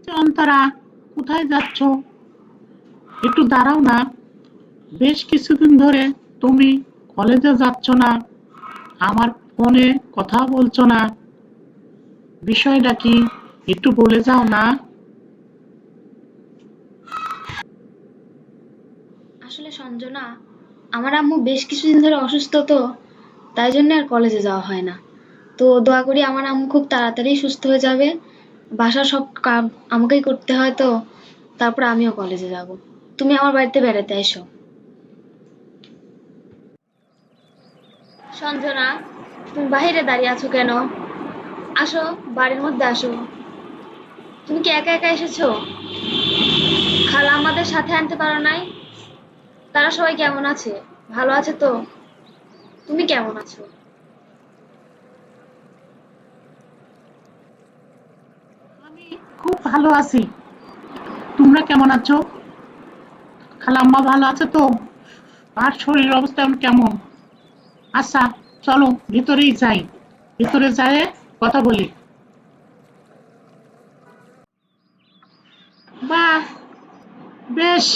অন্তরা, কোথায় যাচ্ছ? একটু দাঁড়াও না। বেশ কিছুদিন ধরে তুমি কলেজে যাচ্ছ না, আমার ফোনে কথা বলছো না। বিষয়টা কি একটু বলে যাও না? আসলে সঞ্জনা, আমার আম্মু বেশ কিছুদিন ধরে অসুস্থ, তো তাই জন্য আর কলেজে যাওয়া হয় না। তো দোয়া করি আমার আম্মু খুব তাড়াতাড়ি সুস্থ হয়ে যাবে। বাসার সব কাজ আমাকেই করতে হয়, তো তারপর আমিও কলেজে যাব। তুমি আমার বাড়িতে বেড়াতে এসো। সঞ্জনা, তুমি বাইরে দাঁড়িয়ে আছো কেন? আসো, বাড়ির মধ্যে আসো। তুমি কি একা একা এসেছো? খালা আমাদের সাথে আনতে পারো নাই? তারা সবাই কেমন আছে? ভালো আছে তো? তুমি কেমন আছো? আমি খুব ভালো আছি। তোমরা কেমন আছো? খালাম্মা ভালো আছে তো? আর শরীর অবস্থা এখন কেমন? আচ্ছা, চলো ভিতরেই যাই। ভিতরে যায় কথা বলি। বাহ, বেশ,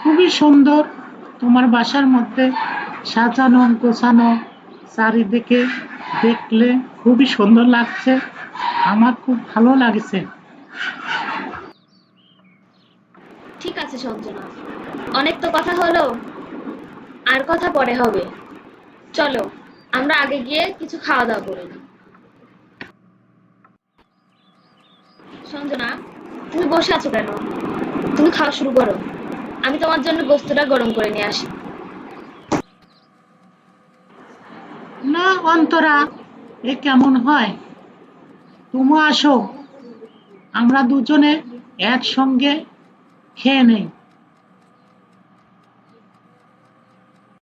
খুবই সুন্দর। তোমার বাসার মধ্যে সাজানো গোছানো, চারিদিকে দেখলে খুবই সুন্দর লাগছে। আমার খুব ভালো লাগছে। ঠিক আছে সঞ্জনা, অনেক তো কথা হলো, আর কথা পরে হবে। চলো, আমরা আগে গিয়ে কিছু খাওয়া দাওয়া করে নিই। সঞ্জনা, তুমি বসে আছো কেন? তুমি খাওয়া শুরু করো। আমি তোমার জন্য গোস্তটা গরম করে নিয়ে আসি। না অন্তরা, এ কেমন হয়? তুমি আসো, আমরা দুজনে একসঙ্গে খেয়ে নেই।